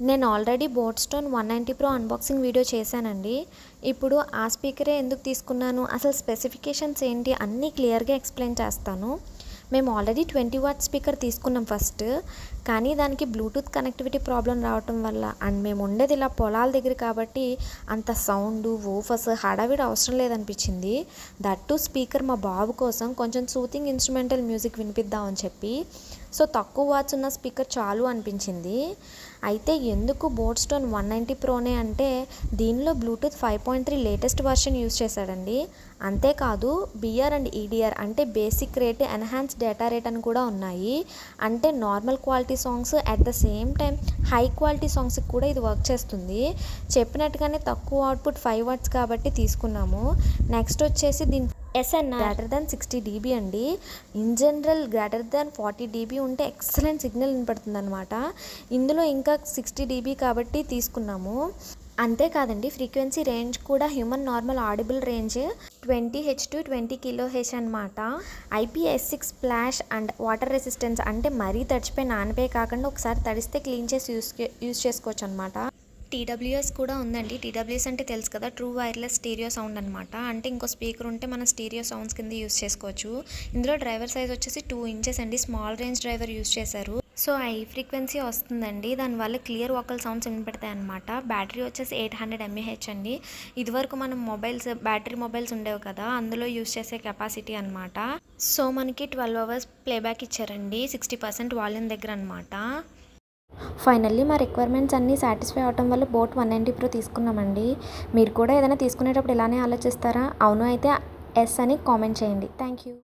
నేను already boat stone 190 pro unboxing video చేశానండి. ఇప్పుడు ఆ స్పీకరే ఎందుకు తీసుకున్నాను, అసలు స్పెసిఫికేషన్స్ ఏంటి అన్నీ క్లియర్గా ఎక్స్ప్లెయిన్ చేస్తాను. మేము ఆల్రెడీ 20 వాట్ స్పీకర్ తీసుకున్నాం ఫస్ట్, కానీ దానికి బ్లూటూత్ కనెక్టివిటీ ప్రాబ్లం రావటం వల్ల అండ్ మేము ఉండేది ఇలా పొలాల దగ్గర కాబట్టి అంత సౌండ్ వూఫర్స్ హడావిడి అవసరం లేదనిపించింది. దట్టు స్పీకర్ మా బాబు కోసం కొంచెం సూతింగ్ ఇన్స్ట్రుమెంటల్ మ్యూజిక్ వినిపిద్దామని చెప్పి, సో తక్కువ వాట్స్ ఉన్న స్పీకర్ చాలు అనిపించింది. అయితే ఎందుకు బోట్ స్టోన్ 190 ప్రోనే అంటే దీనిలో బ్లూటూత్ 5.3 లేటెస్ట్ వర్షన్ యూస్ చేశాడండి. అంతేకాదు బిఆర్ అండ్ ఈడిఆర్ అంటే basic rate, enhanced data rate అని కూడా ఉన్నాయి. అంటే normal quality songs at the same time high quality సాంగ్స్కి కూడా ఇది వర్క్ చేస్తుంది. చెప్పినట్టుగానే తక్కువ అవుట్పుట్ 5 వాట్స్ కాబట్టి తీసుకున్నాము. నెక్స్ట్ వచ్చేసి దీని ఎస్ఎన్ఆర్ గ్రేటర్ దాన్ 60 dB అండి. In general greater than 40 dB ఉంటే ఎక్సలెంట్ సిగ్నల్ వినపడుతుంది అనమాట. ఇందులో ఇంకా 60 dB కాబట్టి తీసుకున్నాము. అంతేకాదండి, ఫ్రీక్వెన్సీ రేంజ్ కూడా human normal audible range 20 Hz to 20 kHz అనమాట. IP86 splash and water resistance అంటే మరీ తడిచిపోయి నానిపోయి కాకుండా ఒకసారి తడిస్తే క్లీన్ చేసి యూస్ చేసుకోవచ్చు అనమాట. టీడబ్ల్యూఎస్ కూడా ఉందండి. టీడబ్ల్యూఎస్ అంటే తెలుసు కదా, ట్రూ వైర్లెస్ స్టీరియో సౌండ్ అనమాట. అంటే ఇంకో స్పీకర్ ఉంటే మనం స్టీరియో సౌండ్స్ కింద యూస్ చేసుకోవచ్చు. ఇందులో డ్రైవర్ సైజ్ వచ్చేసి 2 inches అండి. స్మాల్ రేంజ్ డ్రైవర్ యూస్ చేశారు. సో హై ఫ్రీక్వెన్సీ వస్తుందండి, దానివల్ల క్లియర్ వోకల్ సౌండ్స్ వినపడతాయి అనమాట. బ్యాటరీ వచ్చేసి 800 mAh అండి. ఇదివరకు మనం బ్యాటరీ మొబైల్స్ ఉండేవి కదా, అందులో యూస్ చేసే కెపాసిటీ అనమాట. సో మనకి 12 hours ప్లేబ్యాక్ ఇచ్చారండి, 60% వాల్యూమ్ దగ్గర అనమాట. ఫైనల్లీ మా రిక్వైర్మెంట్స్ అన్నీ సాటిస్ఫై అవటం వల్ల బోట్ 190 ప్రో తీసుకున్నామండి. మీరు కూడా ఏదైనా తీసుకునేటప్పుడు ఇలానే ఆలోచిస్తారా? అవును అయితే ఎస్ అని కామెంట్ చేయండి. Thank you.